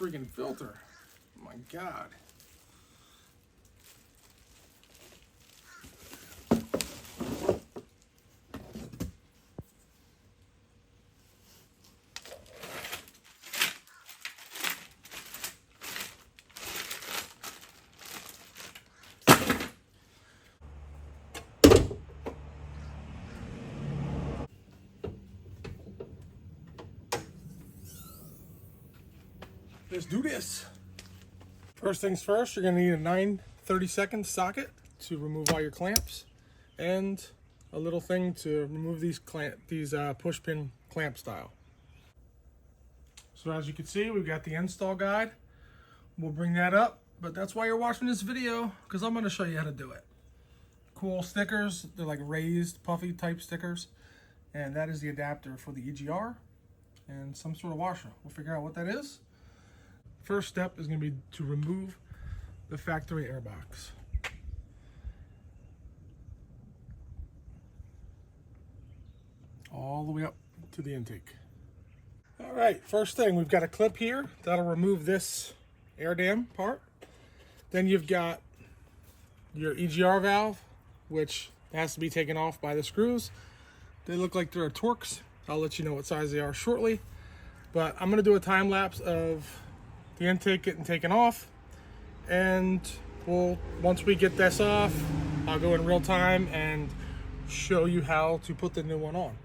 freaking filter. Oh my God. Let's do this. First things first, you're gonna need a 9/32 socket to remove all your clamps, and a little thing to remove these push pin clamp style. So as you can see, we've got the install guide. We'll bring that up, but that's why you're watching this video, because I'm gonna show you how to do it. Cool stickers, they're like raised, puffy type stickers, and that is the adapter for the EGR and some sort of washer. We'll figure out what that is. First step is going to be to remove the factory airbox. All the way up to the intake. All right, first thing, we've got a clip here that'll remove this air dam part. Then you've got your EGR valve, which has to be taken off by the screws. They look like they're Torx. I'll let you know what size they are shortly. But I'm going to do a time lapse of the intake getting taken off, and once we get this off, I'll go in real time and show you how to put the new one on.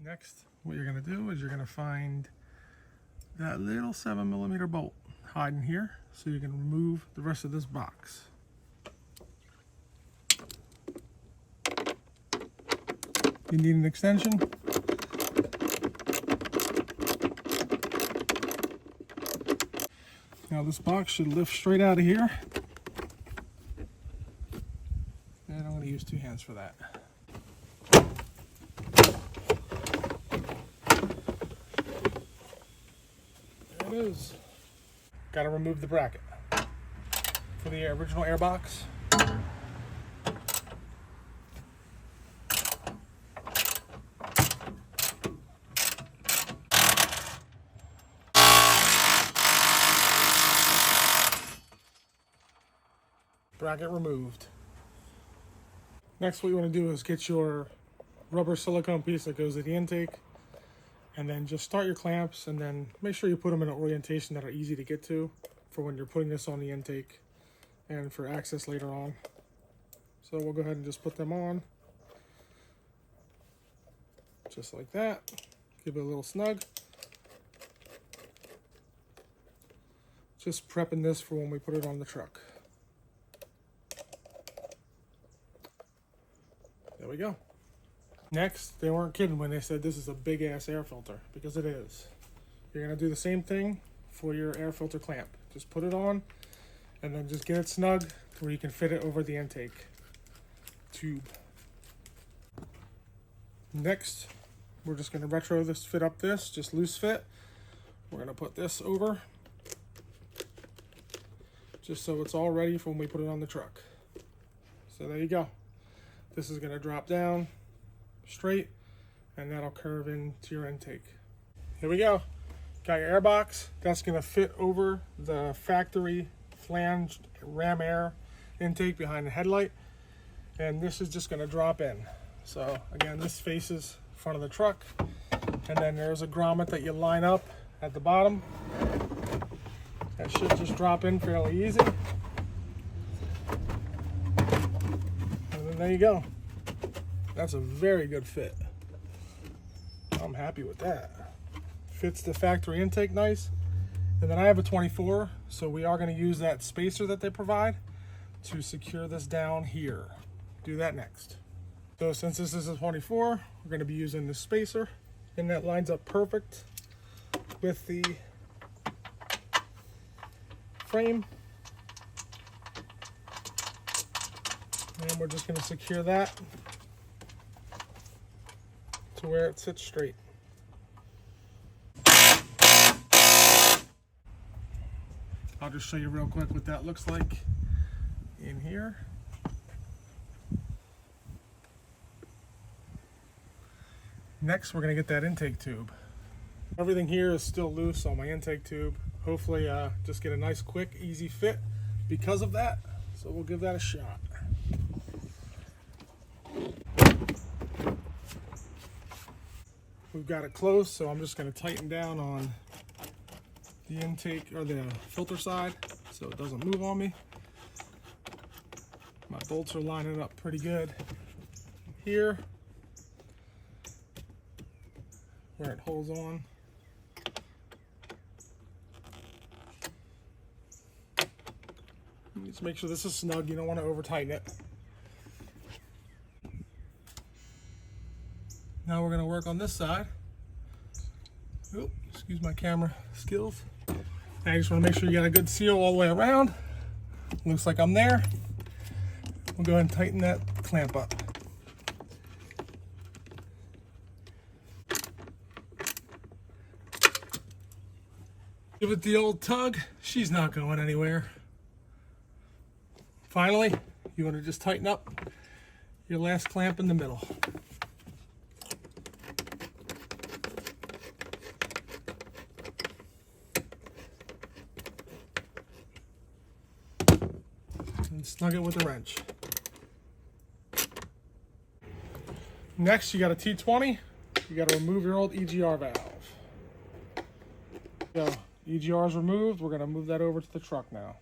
Next, what you're going to do is you're going to find that little 7mm bolt hiding here, so you can remove the rest of this box. You need an extension. Now this box should lift straight out of here, and I'm going to use 2 hands for that. Is. Got to remove the bracket for the original airbox. Bracket removed. Next, what you want to do is get your rubber silicone piece that goes to the intake, and then just start your clamps, and then make sure you put them in an orientation that are easy to get to for when you're putting this on the intake and for access later on. So we'll go ahead and just put them on. Just like that. Give it a little snug. Just prepping this for when we put it on the truck. There we go. Next, they weren't kidding when they said this is a big ass air filter, because it is. You're gonna do the same thing for your air filter clamp. Just put it on, and then just get it snug to where you can fit it over the intake tube. Next, we're just gonna fit up this, just loose fit. We're gonna put this over, just so it's all ready for when we put it on the truck. So there you go. This is gonna drop down straight, and that'll curve into your intake. Here we go. Got your airbox. That's going to fit over the factory flanged ram air intake behind the headlight, and this is just going to drop in. So again, this faces front of the truck, and then there's a grommet that you line up at the bottom. That should just drop in fairly easy, and then there you go. That's a very good fit. I'm happy with that. Fits the factory intake nice. And then I have a 24, so we are going to use that spacer that they provide to secure this down here. Do that next. So since this is a 24, we're going to be using this spacer, and that lines up perfect with the frame. And we're just going to secure that to where it sits straight. I'll just show you real quick what that looks like in here. Next, we're going to get that intake tube. Everything here is still loose on my intake tube. Hopefully just get a nice, quick, easy fit because of that. So we'll give that a shot. We've got it close, so I'm just going to tighten down on the intake or the filter side so it doesn't move on me. My bolts are lining up pretty good here where it holds on. Just make sure this is snug. You don't want to over tighten it. Now we're going to work on this side. Oop, excuse my camera skills. I just want to make sure you got a good seal all the way around. Looks like I'm there. We'll go ahead and tighten that clamp up. Give it the old tug. She's not going anywhere. Finally, you want to just tighten up your last clamp in the middle. And snug it with a wrench. Next, you got a T20. You got to remove your old EGR valve. So, EGR is removed. We're going to move that over to the truck now.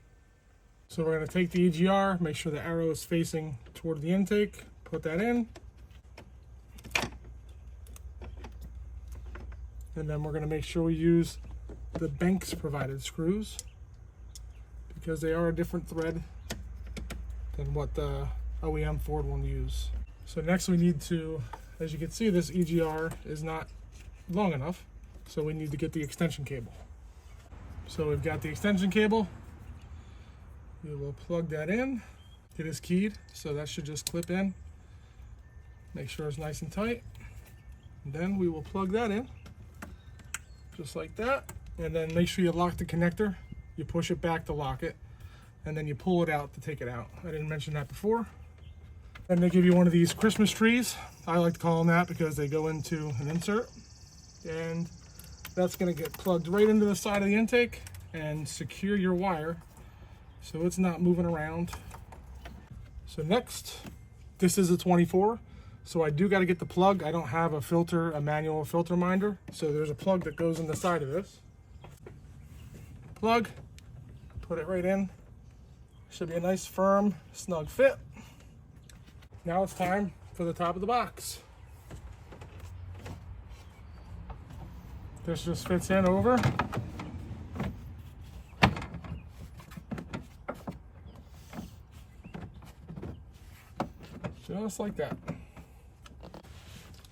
So we're going to take the EGR, make sure the arrow is facing toward the intake, put that in. And then we're going to make sure we use the Banks provided screws because they are a different thread than what the OEM Ford will use. So next we need to, as you can see, this EGR is not long enough, so we need to get the extension cable. So we've got the extension cable. We will plug that in. It is keyed, so that should just clip in. Make sure it's nice and tight. And then we will plug that in, just like that. And then make sure you lock the connector. You push it back to lock it, and then you pull it out to take it out. I didn't mention that before. And they give you one of these Christmas trees. I like to call them that because they go into an insert. And that's gonna get plugged right into the side of the intake and secure your wire so it's not moving around. So next, this is a 24. So I do gotta get the plug. I don't have a manual filter minder. So there's a plug that goes in the side of this. Plug, put it right in. Should be a nice, firm, snug fit. Now it's time for the top of the box. This just fits in over. Just like that.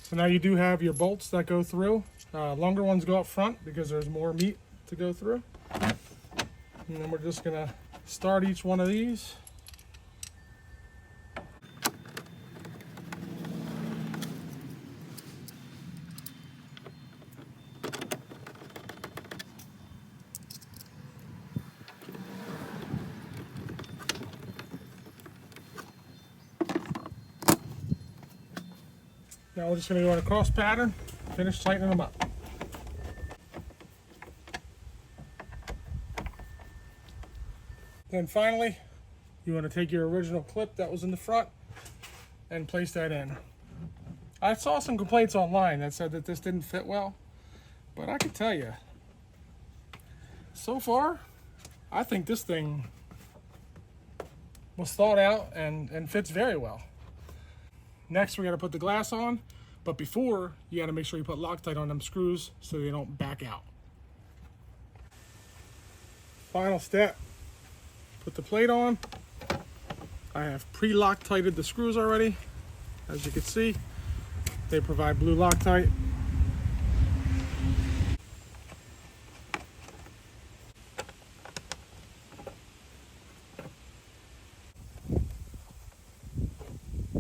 So now you do have your bolts that go through. Longer ones go up front because there's more meat to go through. And then we're just gonna start each one of these. Now we're just going to go in a cross pattern, finish tightening them up. Then finally, you want to take your original clip that was in the front and place that in. I saw some complaints online that said that this didn't fit well, but I can tell you, so far, I think this thing was thought out and fits very well. Next, we got to put the glass on, but before, you got to make sure you put Loctite on them screws so they don't back out. Final step, put the plate on. I have pre-Loctited the screws already. As you can see, they provide blue Loctite.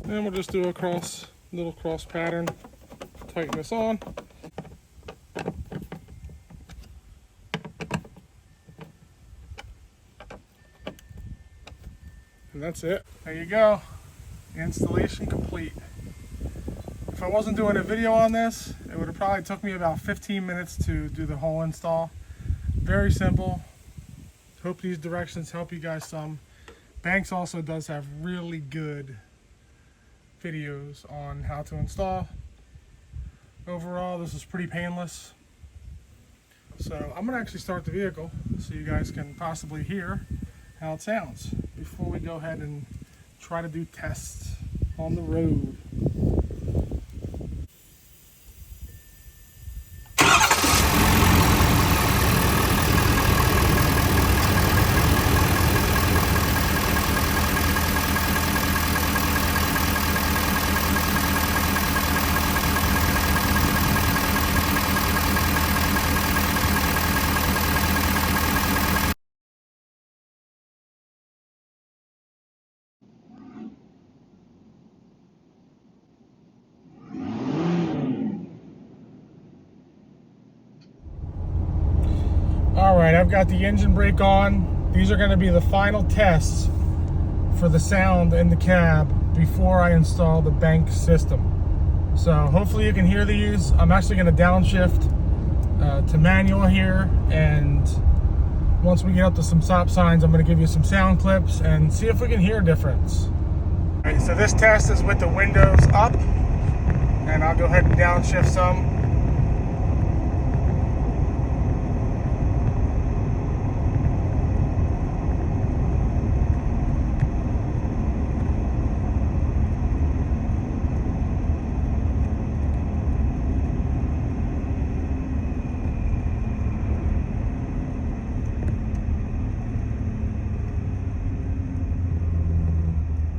And we'll just do a little cross pattern, tighten this on. And that's it. There you go. Installation complete. If I wasn't doing a video on this, it would have probably took me about 15 minutes to do the whole install. Very simple. Hope these directions help you guys some. Banks also does have really good videos on how to install. Overall, this is pretty painless. So I'm gonna actually start the vehicle so you guys can possibly hear how it sounds before we go ahead and try to do tests on the road. Alright, I've got the engine brake on. These are going to be the final tests for the sound in the cab before I install the bank system. So hopefully you can hear these. I'm actually going to downshift to manual here, and once we get up to some stop signs, I'm going to give you some sound clips and see if we can hear a difference. Alright, so this test is with the windows up, and I'll go ahead and downshift some.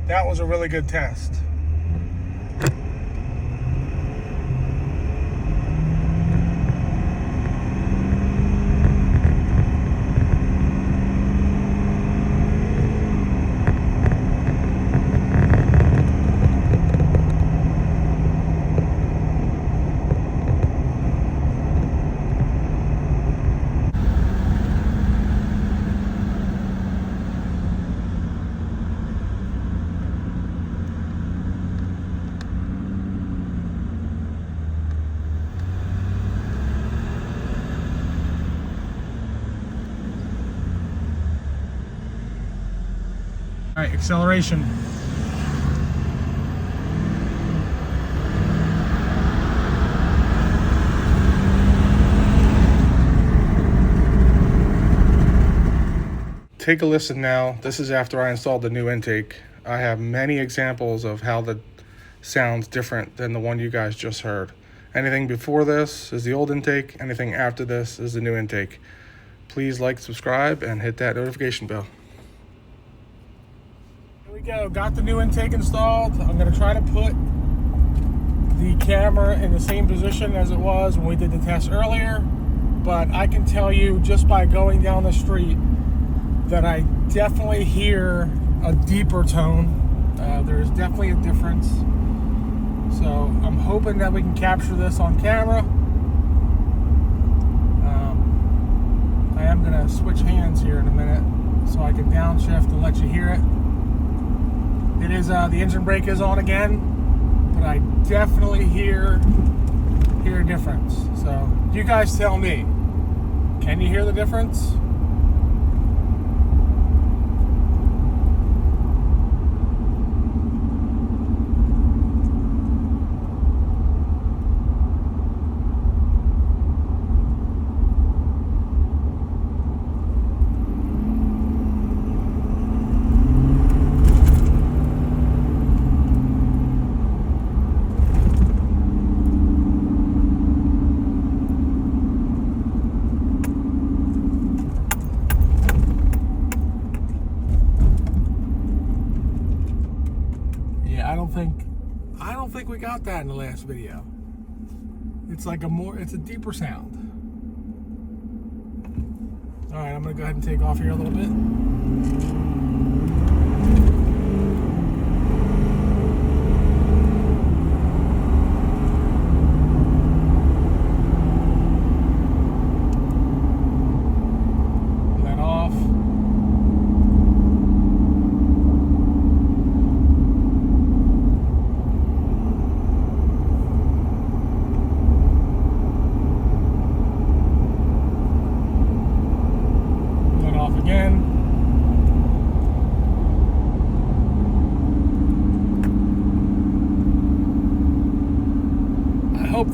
That was a really good test. All right, acceleration. Take a listen now. This is after I installed the new intake. I have many examples of how the sound's different than the one you guys just heard. Anything before this is the old intake. Anything after this is the new intake. Please like, subscribe, and hit that notification bell. Here we go, got the new intake installed. I'm gonna try to put the camera in the same position as it was when we did the test earlier, but I can tell you just by going down the street that I definitely hear a deeper tone. There is definitely a difference. So I'm hoping that we can capture this on camera. I am gonna switch hands here in a minute so I can downshift and let you hear it. It is, the engine brake is on again, but I definitely hear a difference. So you guys tell me, can you hear the difference? I don't think we got that in the last video. It's like it's a deeper sound. All right, I'm gonna go ahead and take off here a little bit.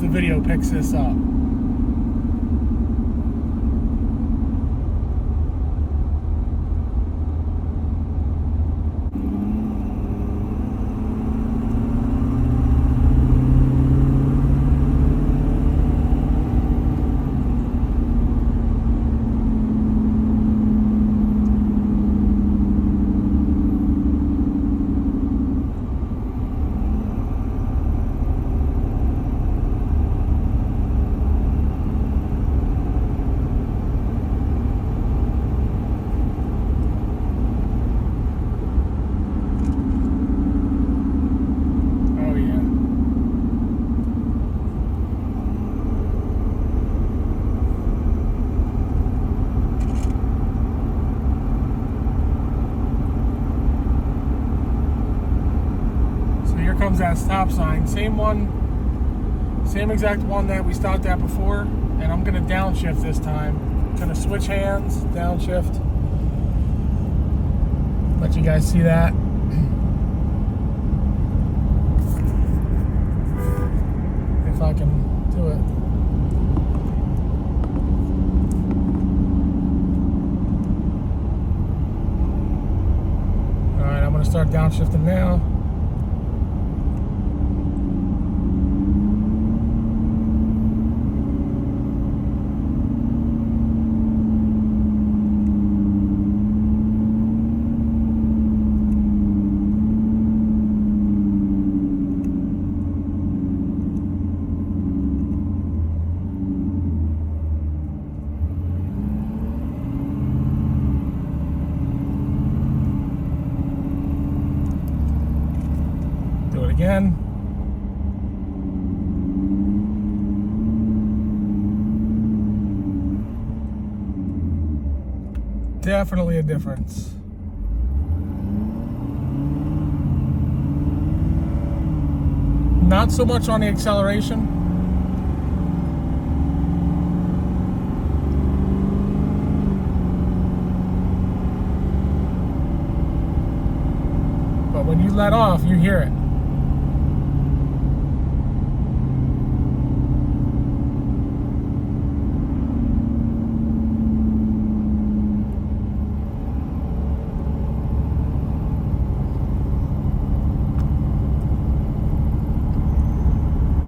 video picks this up. Comes that stop sign, same exact one that we stopped at before, and I'm gonna downshift this time. Gonna switch hands, downshift. Let you guys see that. If I can do it. All right, I'm gonna start downshifting now. Again. Definitely a difference. Not so much on the acceleration. But when you let off, you hear it.